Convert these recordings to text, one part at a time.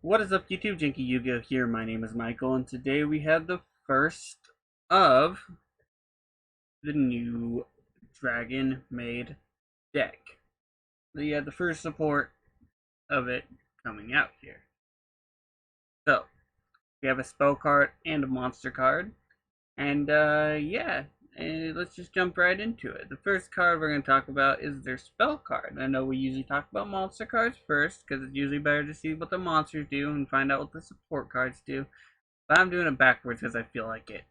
What is up, YouTube? JankyYGO here. My name is Michael, and today we have the first of the new Dragon Maid deck. So you have the first support of it coming out here. So we have a spell card and a monster card, and let's just jump right into it. The first card we're going to talk about is their spell card. I know we usually talk about monster cards first because it's usually better to see what the monsters do and find out what the support cards do. But I'm doing it backwards because I feel like it.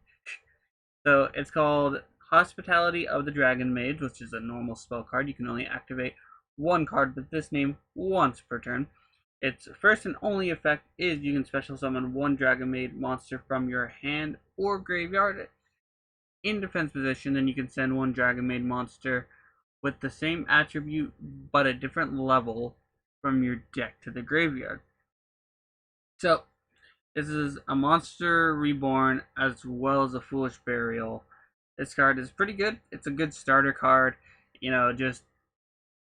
So it's called Hospitality of the Dragon Maid, which is a normal spell card. You can only activate one card with this name once per turn. Its first and only effect is you can special summon one Dragon Maid monster from your hand or graveyard in defense position. Then you can send one Dragon Maid monster with the same attribute but a different level from your deck to the graveyard. So this is a monster reborn as well as a foolish burial. This card is pretty good. It's a good starter card. You know, just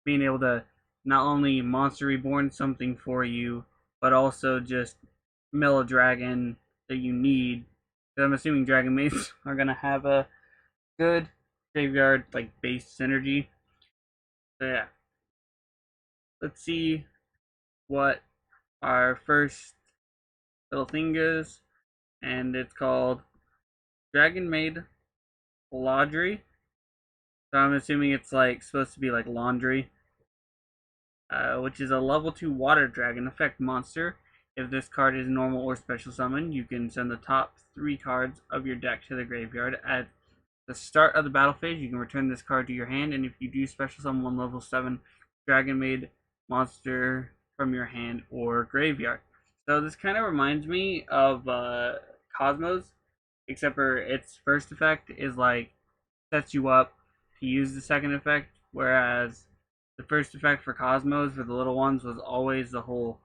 being able to not only monster reborn something for you, but also just mill a dragon that you need. Because I'm assuming dragon maids are gonna have a good graveyard like base synergy. So yeah, let's see what our first little thing is, and it's called Dragon Maid Laundry. So I'm assuming it's like supposed to be like laundry, which is a level 2 water dragon effect monster. If this card is normal or special summon, you can send the top 3 cards of your deck to the graveyard. At the start of the battle phase, you can return this card to your hand, and if you do special summon one level 7 Dragon Maid monster from your hand or graveyard. So this kind of reminds me of Cosmos, except for its first effect is like sets you up to use the second effect, whereas the first effect for Cosmos for the little ones was always the whole,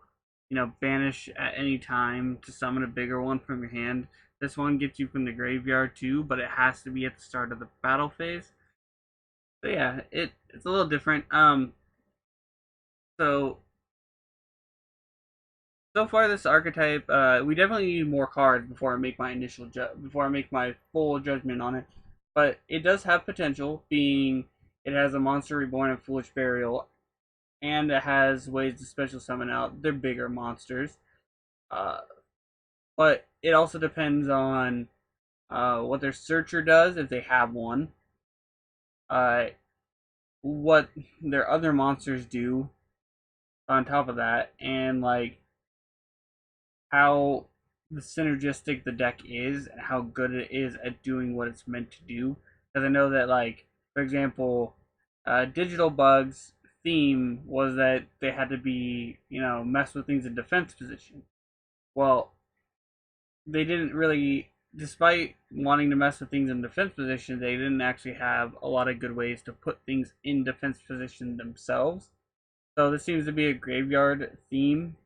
banish at any time to summon a bigger one from your hand. This one gets you from the graveyard too, but it has to be at the start of the battle phase. So yeah, it's a little different. So far this archetype, we definitely need more cards before I make my before I make my full judgment on it. But it does have potential, being it has a monster reborn and foolish burial, and it has ways to special summon out their bigger monsters. Uh, but it also depends on what their searcher does if they have one, uh, what their other monsters do on top of that, and like how the synergistic the deck is and how good it is at doing what it's meant to do. Because I know that, like, for example, Digital Bug's theme was that they had to be, mess with things in defense position. Well, they didn't really, despite wanting to mess with things in defense position, they didn't actually have a lot of good ways to put things in defense position themselves. So this seems to be a graveyard theme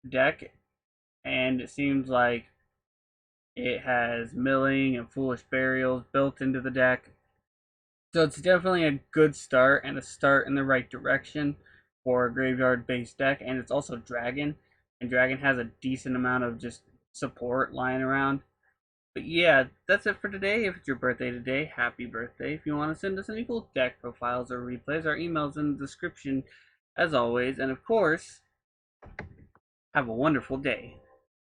deck, and it seems like it has milling and foolish burials built into the deck. So it's definitely a good start and a start in the right direction for a graveyard based deck. And it's also dragon, and dragon has a decent amount of just support lying around. But yeah, that's it for today. If it's your birthday today, happy birthday. If you want to send us any cool deck profiles or replays, our email's in the description as always. And of course, have a wonderful day.